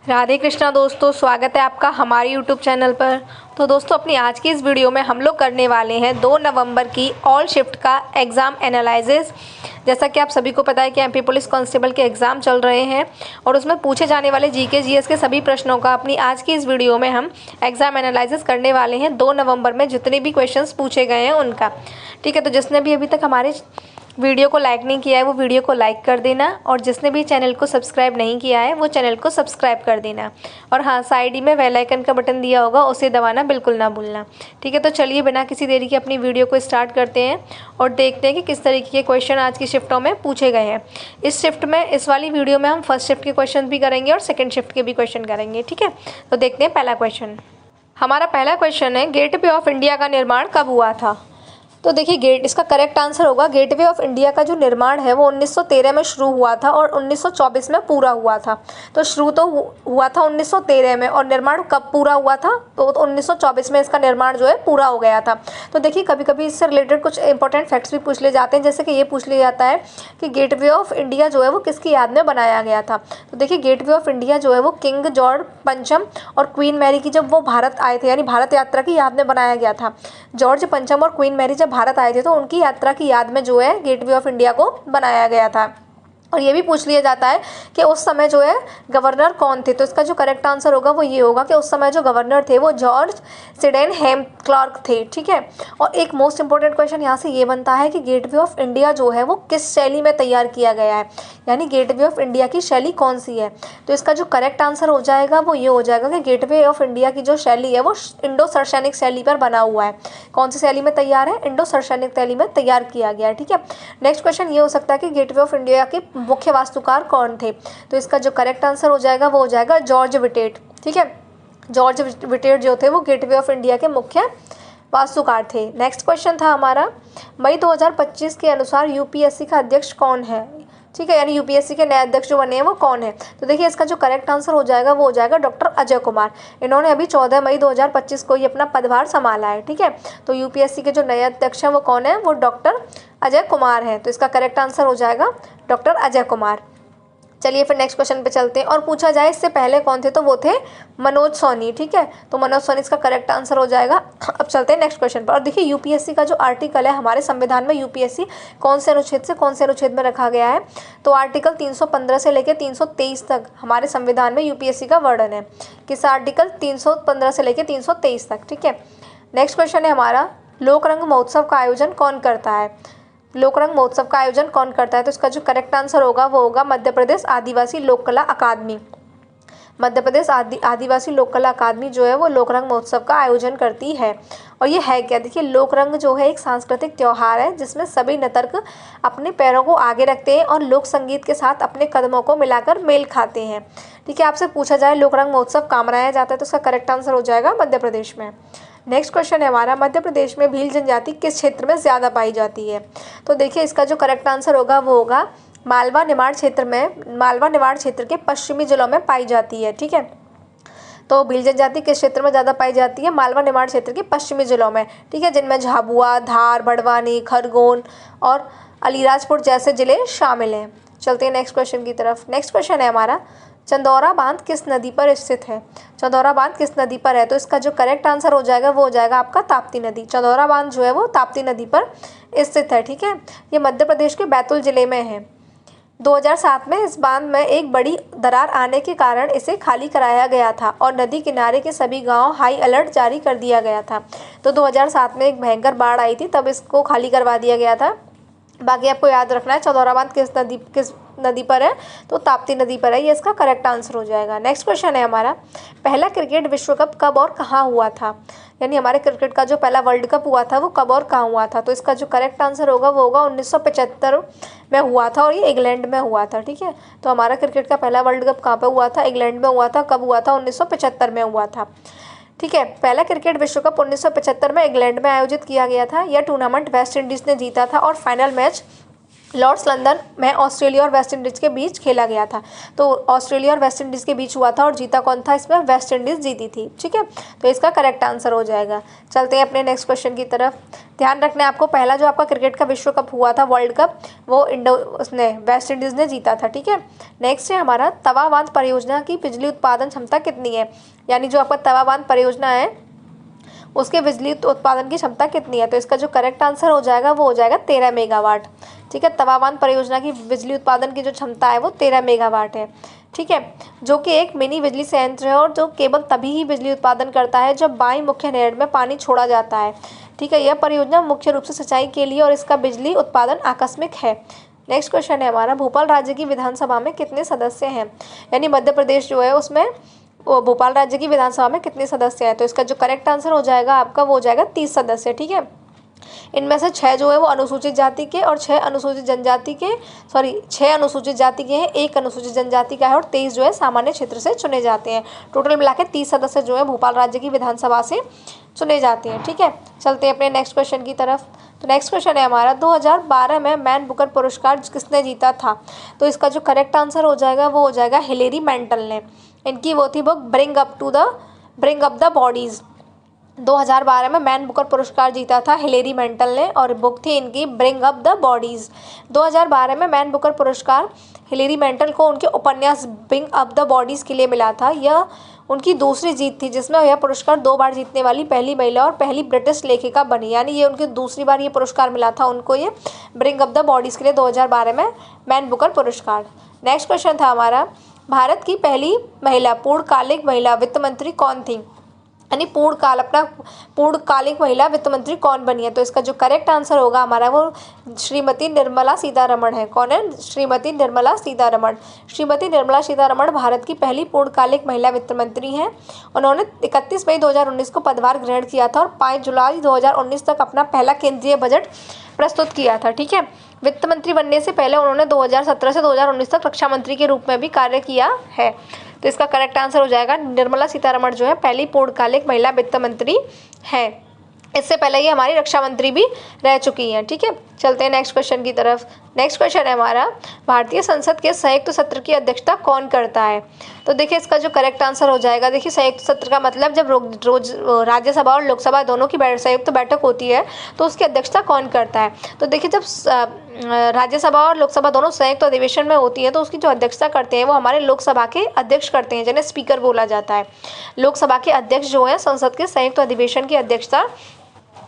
राधे कृष्णा दोस्तों, स्वागत है आपका हमारे यूट्यूब चैनल पर। तो दोस्तों, अपनी आज की इस वीडियो में हम लोग करने वाले हैं 2 नवंबर की ऑल शिफ्ट का एग्ज़ाम एनालिसिस। जैसा कि आप सभी को पता है कि एमपी पुलिस कांस्टेबल के एग्ज़ाम चल रहे हैं और उसमें पूछे जाने वाले जीके जीएस के सभी प्रश्नों का अपनी आज की इस वीडियो में हम एग्ज़ाम एनालिसिस करने वाले हैं। 2 नवंबर में जितने भी क्वेश्चंस पूछे गए हैं उनका, ठीक है। तो जिसने भी अभी तक हमारे वीडियो को लाइक नहीं किया है वो वीडियो को लाइक कर देना, और जिसने भी चैनल को सब्सक्राइब नहीं किया है वो चैनल को सब्सक्राइब कर देना। और हाँ, साइड में बेल आइकन का बटन दिया होगा, उसे दबाना बिल्कुल ना भूलना, ठीक है। तो चलिए बिना किसी देरी के अपनी वीडियो को स्टार्ट करते हैं और देखते हैं कि किस तरीके के क्वेश्चन आज की शिफ्टों में पूछे गए हैं। इस शिफ्ट में, इस वाली वीडियो में हम फर्स्ट शिफ्ट के क्वेश्चन भी करेंगे और सेकेंड शिफ्ट के भी क्वेश्चन करेंगे, ठीक है। तो देखते हैं पहला क्वेश्चन। हमारा पहला क्वेश्चन है, गेटवे ऑफ इंडिया का निर्माण कब हुआ था? तो देखिए, इसका करेक्ट आंसर होगा, गेटवे ऑफ इंडिया का जो निर्माण है वो 1913 में शुरू हुआ था और 1924 में पूरा हुआ था। तो शुरू तो हुआ था 1913 में, और निर्माण कब पूरा हुआ था? तो 1924 में इसका निर्माण जो है पूरा हो गया था। तो देखिए, कभी कभी इससे रिलेटेड कुछ इंपॉर्टेंट फैक्ट्स भी पूछ ले जाते हैं, जैसे कि ये पूछ लिया जाता है कि गेटवे ऑफ इंडिया जो है वो किसकी याद में बनाया गया था। तो देखिए, गेटवे ऑफ इंडिया जो है वो किंग जॉर्ज पंचम और क्वीन मैरी की, जब वो भारत आए थे, यानी भारत यात्रा की याद में बनाया गया था। जॉर्ज पंचम और क्वीन मैरी जब भारत आए थे तो उनकी यात्रा की याद में जो है गेटवे ऑफ इंडिया को बनाया गया था। और ये भी पूछ लिया जाता है कि उस समय जो है गवर्नर कौन थे। तो इसका जो करेक्ट आंसर होगा वो ये होगा कि उस समय जो गवर्नर थे वो जॉर्ज सिडेनहैम क्लार्क थे, ठीक है। और एक मोस्ट इंपॉर्टेंट क्वेश्चन यहाँ से ये बनता है कि गेटवे ऑफ इंडिया जो है वो किस शैली में तैयार किया गया है, यानी गेटवे ऑफ इंडिया की शैली कौन सी है। तो इसका जो करेक्ट आंसर हो जाएगा वो ये हो जाएगा कि गेटवे ऑफ इंडिया की जो शैली है वो इंडो सर्शैनिक शैली पर बना हुआ है। कौन सी शैली में तैयार है? इंडो सर्शैनिक शैली में तैयार किया गया है, ठीक है। नेक्स्ट क्वेश्चन ये हो सकता है कि गेटवे ऑफ इंडिया के मुख्य वास्तुकार कौन थे। तो इसका जो करेक्ट आंसर हो जाएगा वो हो जाएगा जॉर्ज विटेट, ठीक है। जॉर्ज विटेट जो थे वो गेटवे ऑफ इंडिया के मुख्य वास्तुकार थे। नेक्स्ट क्वेश्चन था हमारा, मई 2025 के अनुसार यूपीएससी का अध्यक्ष कौन है, ठीक है, यानी यूपीएससी के नए अध्यक्ष जो बने हैं वो कौन है। तो देखिए, इसका जो करेक्ट आंसर हो जाएगा वो हो जाएगा डॉक्टर अजय कुमार। इन्होंने अभी 14 मई 2025 को ही अपना पदभार संभाला है, ठीक है। तो यूपीएससी के जो नए अध्यक्ष हैं वो कौन है? वो डॉक्टर अजय कुमार हैं। तो इसका करेक्ट आंसर हो जाएगा डॉक्टर अजय कुमार। चलिए फिर नेक्स्ट क्वेश्चन पे चलते हैं। और पूछा जाए इससे पहले कौन थे, तो वो थे मनोज सोनी, ठीक है। तो मनोज सोनी इसका करेक्ट आंसर हो जाएगा। अब चलते हैं नेक्स्ट क्वेश्चन पर। और देखिए, यूपीएससी का जो आर्टिकल है हमारे संविधान में, यूपीएससी कौन से अनुच्छेद से कौन से अनुच्छेद में रखा गया है। तो आर्टिकल 315 से लेकर 323 तक हमारे संविधान में यूपीएससी का वर्णन है। किस आर्टिकल? 315 से लेकर 323 तक, ठीक है। नेक्स्ट क्वेश्चन है हमारा, लोकरंग महोत्सव का आयोजन कौन करता है? लोकरंग महोत्सव का आयोजन कौन करता है? तो इसका जो करेक्ट आंसर होगा वो होगा मध्य प्रदेश आदिवासी लोक कला अकादमी। मध्य प्रदेश आदिवासी लोक कला अकादमी जो है वो लोकरंग महोत्सव का आयोजन करती है। और ये है क्या? देखिए, लोकरंग जो है एक सांस्कृतिक त्यौहार है जिसमें सभी नर्तक अपने पैरों को आगे रखते हैं और लोक संगीत के साथ अपने कदमों को मिलाकर मेल खाते हैं, ठीक है। आपसे पूछा जाए लोकरंग महोत्सव कहाँ मनाया जाता है, तो इसका करेक्ट आंसर हो जाएगा मध्य प्रदेश में। नेक्स्ट क्वेश्चन है हमारा, मध्य प्रदेश में भील जनजाति किस क्षेत्र में ज़्यादा पाई जाती है? तो देखिए, इसका जो करेक्ट आंसर होगा वो होगा मालवा निमाड़ क्षेत्र में, मालवा निमाड़ क्षेत्र के पश्चिमी जिलों में पाई जाती है, ठीक है। तो भील जनजाति किस क्षेत्र में ज़्यादा पाई जाती है? मालवा निमाड़ क्षेत्र के पश्चिमी जिलों में, ठीक है, जिनमें झाबुआ, धार, बड़वानी, खरगोन और अलीराजपुर जैसे जिले शामिल हैं। चलते हैं नेक्स्ट क्वेश्चन की तरफ। नेक्स्ट क्वेश्चन है हमारा, चंदौरा बांध किस नदी पर स्थित है? चंदौरा बांध किस नदी पर है? तो इसका जो करेक्ट आंसर हो जाएगा वो हो जाएगा आपका ताप्ती नदी। चंदौरा बांध जो है वो ताप्ती नदी पर स्थित है, ठीक है। ये मध्य प्रदेश के बैतूल जिले में है। 2007 में इस बांध में एक बड़ी दरार आने के कारण इसे खाली कराया गया था और नदी किनारे के सभी गांव हाई अलर्ट जारी कर दिया गया था। तो 2007 में एक भयंकर बाढ़ आई थी, तब इसको खाली करवा दिया गया था। बाकी आपको याद रखना है चंदौरा बांध किस नदी पर है, तो ताप्ती नदी पर है। ये इसका करेक्ट आंसर हो जाएगा। नेक्स्ट क्वेश्चन है हमारा, पहला क्रिकेट विश्व कप कब और कहाँ हुआ था? यानी हमारे क्रिकेट का जो पहला वर्ल्ड कप हुआ था वो कब और कहाँ हुआ था? तो इसका जो करेक्ट आंसर होगा वो होगा 1975 में हुआ था और ये इंग्लैंड में हुआ था, ठीक है। तो हमारा क्रिकेट का पहला वर्ल्ड कप कहाँ पर हुआ था? इंग्लैंड में हुआ था। कब हुआ था? 1975 में हुआ था, ठीक है। पहला क्रिकेट विश्व कप 1975 में इंग्लैंड में आयोजित किया गया था। यह टूर्नामेंट वेस्ट इंडीज़ ने जीता था और फाइनल मैच लॉर्ड्स लंदन में ऑस्ट्रेलिया और वेस्ट इंडीज़ के बीच खेला गया था। तो ऑस्ट्रेलिया और वेस्ट इंडीज़ के बीच हुआ था और जीता कौन था इसमें? वेस्ट इंडीज़ जीती थी। ठीक है, तो इसका करेक्ट आंसर हो जाएगा। चलते हैं अपने नेक्स्ट क्वेश्चन की तरफ। ध्यान रखना है आपको, पहला जो आपका क्रिकेट का विश्व कप हुआ था, वर्ल्ड कप, वो उसने वेस्ट इंडीज़ ने जीता था। ठीक है, नेक्स्ट है हमारा तवा बांध परियोजना की बिजली उत्पादन क्षमता कितनी है? यानी जो आपका तवा बांध परियोजना है उसके बिजली उत्पादन की क्षमता कितनी है? तो इसका जो करेक्ट आंसर हो जाएगा वो हो जाएगा 13 मेगावाट। ठीक है, तवा बांध परियोजना की बिजली उत्पादन की जो क्षमता है वो 13 मेगावाट है। ठीक है, जो कि एक मिनी बिजली संयंत्र है और जो केवल तभी ही बिजली उत्पादन करता है जब बाई मुख्य नहर में पानी छोड़ा जाता है। ठीक है, यह परियोजना मुख्य रूप से सिंचाई के लिए और इसका बिजली उत्पादन आकस्मिक है। नेक्स्ट क्वेश्चन है हमारा, भोपाल राज्य की विधानसभा में कितने सदस्य हैं? यानी मध्य प्रदेश जो है उसमें वो भोपाल राज्य की विधानसभा में कितने सदस्य हैं? तो इसका जो करेक्ट आंसर हो जाएगा आपका वो हो जाएगा 30 सदस्य। ठीक है, इनमें से 6 जो है वो अनुसूचित जाति के और 6 अनुसूचित जनजाति के 6 अनुसूचित जाति के हैं, 1 अनुसूचित जनजाति का है और 23 जो है सामान्य क्षेत्र से चुने जाते हैं। टोटल मिला के 30 सदस्य जो है भोपाल राज्य की विधानसभा से चुने जाते हैं। ठीक है, चलते हैं अपने नेक्स्ट क्वेश्चन की तरफ। तो नेक्स्ट क्वेश्चन है हमारा, 2012 में मैन बुकर पुरस्कार किसने जीता था? तो इसका जो करेक्ट आंसर हो जाएगा वो हो जाएगा हिलेरी मेंटल ने। इनकी वो थी book bring up the bodies. 2012 में मैन बुकर पुरस्कार जीता था हिलेरी मेंटल ने और बुक थी इनकी ब्रिंग अप द बॉडीज़। 2012 में मैन बुकर पुरस्कार हिलेरी मेंटल को उनके उपन्यास ब्रिंग अप द बॉडीज़ के लिए मिला था। यह उनकी दूसरी जीत थी जिसमें यह पुरस्कार 2 बार जीतने वाली पहली महिला और पहली ब्रिटिश लेखिका बनी। यानी ये उनकी दूसरी बार ये पुरस्कार मिला था उनको, ये ब्रिंग अप द बॉडीज़ के लिए 2012 में मैन बुकर पुरस्कार। नेक्स्ट क्वेश्चन था हमारा, भारत की पहली महिला पूर्णकालिक महिला वित्त मंत्री कौन थी? यानी पूर्णकालिक महिला वित्त मंत्री कौन बनी है? तो इसका जो करेक्ट आंसर होगा हमारा वो श्रीमती निर्मला सीतारमण है। कौन है? श्रीमती निर्मला सीतारमण। श्रीमती निर्मला सीतारमण भारत की पहली पूर्णकालिक महिला वित्त मंत्री हैं। उन्होंने 31 मई 2019 को पदभार ग्रहण किया था और 5 जुलाई 2019 तक अपना पहला केंद्रीय बजट प्रस्तुत किया था। ठीक है, वित्त मंत्री बनने से पहले उन्होंने 2017 से 2019 तक रक्षा मंत्री के रूप में भी कार्य किया है। तो इसका करेक्ट आंसर हो जाएगा निर्मला सीतारमण जो है पहली पूर्णकालिक महिला वित्त मंत्री है। इससे पहले ये हमारी रक्षा मंत्री भी रह चुकी हैं। ठीक है, चलते हैं नेक्स्ट क्वेश्चन की तरफ। नेक्स्ट क्वेश्चन है हमारा, भारतीय संसद के संयुक्त सत्र की अध्यक्षता कौन करता है? तो देखिए इसका जो करेक्ट आंसर हो जाएगा, देखिए संयुक्त सत्र का मतलब जब रोज राज्यसभा और लोकसभा दोनों की संयुक्त बैठक होती है तो उसकी अध्यक्षता कौन करता है? तो देखिए जब राज्यसभा और लोकसभा दोनों संयुक्त अधिवेशन में होती है तो उसकी जो अध्यक्षता करते हैं वो हमारे लोकसभा के अध्यक्ष करते हैं, जिन्हें स्पीकर बोला जाता है। लोकसभा के अध्यक्ष जो है संसद के संयुक्त अधिवेशन की अध्यक्षता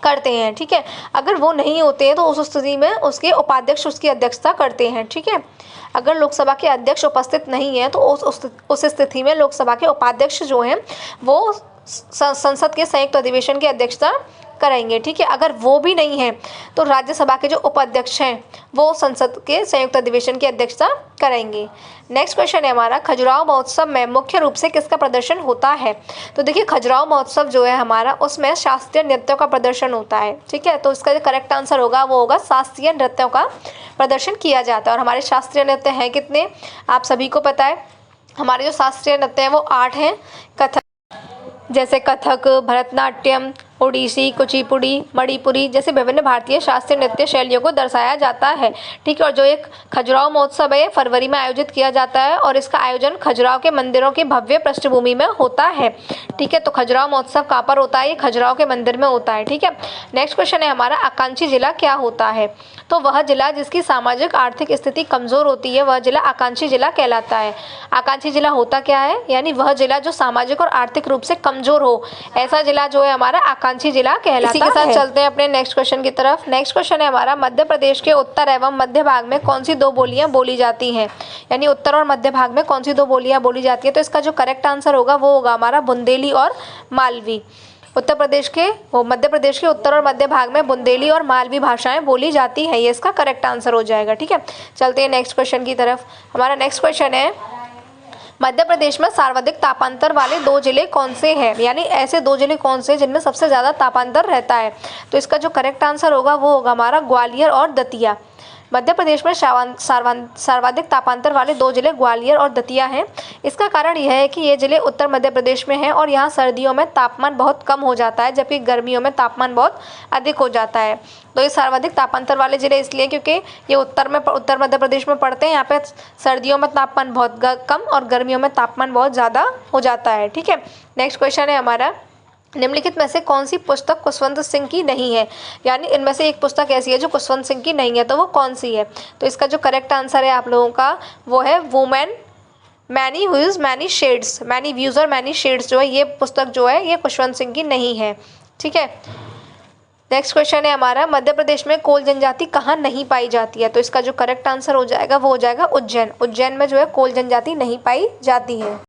करते हैं। ठीक है, अगर वो नहीं होते हैं तो उस स्थिति में उसके उपाध्यक्ष उसकी अध्यक्षता करते हैं। ठीक है, अगर लोकसभा के अध्यक्ष उपस्थित नहीं है तो उस स्थिति में लोकसभा के उपाध्यक्ष जो हैं वो संसद के संयुक्त अधिवेशन की अध्यक्षता करेंगे। ठीक है, अगर वो भी नहीं है तो राज्यसभा के जो उपाध्यक्ष हैं वो संसद के संयुक्त अधिवेशन की अध्यक्षता करेंगे। नेक्स्ट क्वेश्चन है हमारा, खजुराहो महोत्सव में मुख्य रूप से किसका प्रदर्शन होता है? तो देखिए खजुराहो महोत्सव जो है हमारा उसमें शास्त्रीय नृत्यों का प्रदर्शन होता है। ठीक है, तो इसका जो करेक्ट आंसर होगा वो होगा शास्त्रीय नृत्यों का प्रदर्शन किया जाता है। और हमारे शास्त्रीय नृत्य हैं कितने? आप सभी को पता है, हमारे जो शास्त्रीय नृत्य हैं वो 8 हैं। जैसे कथक, भरतनाट्यम, ओडिसी, कुचिपुड़ी, मणिपुरी जैसे विभिन्न भारतीय शास्त्रीय नृत्य शैलियों को दर्शाया जाता है। ठीक है, और जो एक खजुराहो महोत्सव है फरवरी में आयोजित किया जाता है और इसका आयोजन खजुराहो के मंदिरों की भव्य पृष्ठभूमि में होता है। ठीक है, तो खजुराहो महोत्सव कहाँ पर होता है? ये खजुराहो के मंदिर में होता है। ठीक है, नेक्स्ट क्वेश्चन है हमारा, आकांक्षी जिला क्या होता है? तो वह जिला जिसकी सामाजिक आर्थिक स्थिति कमजोर होती है वह जिला आकांक्षी जिला कहलाता है। आकांक्षी जिला होता क्या है? यानी वह जिला जो सामाजिक और आर्थिक रूप से कमजोर हो, ऐसा जिला जो है हमारा आकांक्षी जिला कहलाता है। इसी के साथ चलते हैं अपने नेक्स्ट क्वेश्चन की तरफ। नेक्स्ट क्वेश्चन है हमारा, मध्य प्रदेश के उत्तर एवं मध्य भाग में कौन सी 2 बोलियां बोली जाती हैं? यानी उत्तर और मध्य भाग में कौन सी 2 बोलियां बोली जाती है? तो इसका जो करेक्ट आंसर होगा वो होगा हमारा बुंदेली और मालवी। मध्य प्रदेश के उत्तर और मध्य भाग में बुंदेली और मालवी भाषाएं बोली जाती है, ये इसका करेक्ट आंसर हो जाएगा। ठीक है, चलते हैं नेक्स्ट क्वेश्चन की तरफ। हमारा नेक्स्ट क्वेश्चन है, मध्य प्रदेश में सर्वाधिक तापांतर वाले 2 जिले कौन से हैं? यानी ऐसे 2 जिले कौन से जिनमें सबसे ज़्यादा तापांतर रहता है? तो इसका जो करेक्ट आंसर होगा वो होगा हमारा ग्वालियर और दतिया। मध्य प्रदेश में सर्वाधिक तापांतर वाले 2 जिले ग्वालियर और दतिया हैं। इसका कारण यह है कि ये जिले उत्तर मध्य प्रदेश में हैं और यहाँ सर्दियों में तापमान बहुत कम हो जाता है, जबकि गर्मियों में तापमान बहुत अधिक हो जाता है। तो ये सर्वाधिक तापांतर वाले जिले इसलिए क्योंकि ये उत्तर मध्य प्रदेश में पड़ते हैं। यहाँ पे सर्दियों में तापमान बहुत कम और गर्मियों में तापमान बहुत ज़्यादा हो जाता है। ठीक है, नेक्स्ट क्वेश्चन है हमारा, निम्नलिखित में से कौन सी पुस्तक खुशवंत सिंह की नहीं है, यानी इनमें से एक पुस्तक ऐसी है जो खुशवंत सिंह की नहीं है, तो वो कौन सी है। तो इसका जो करेक्ट आंसर है आप लोगों का वो है women many views many shades, many views और मैनी शेड्स जो है ये पुस्तक जो है ये खुशवंत सिंह की नहीं है। ठीक है, नेक्स्ट क्वेश्चन है हमारा, मध्य प्रदेश में कोल जनजाति कहाँ नहीं पाई जाती है। तो इसका जो करेक्ट आंसर हो जाएगा वो हो जाएगा उज्जैन। उज्जैन में जो है कोल जनजाति नहीं पाई जाती है।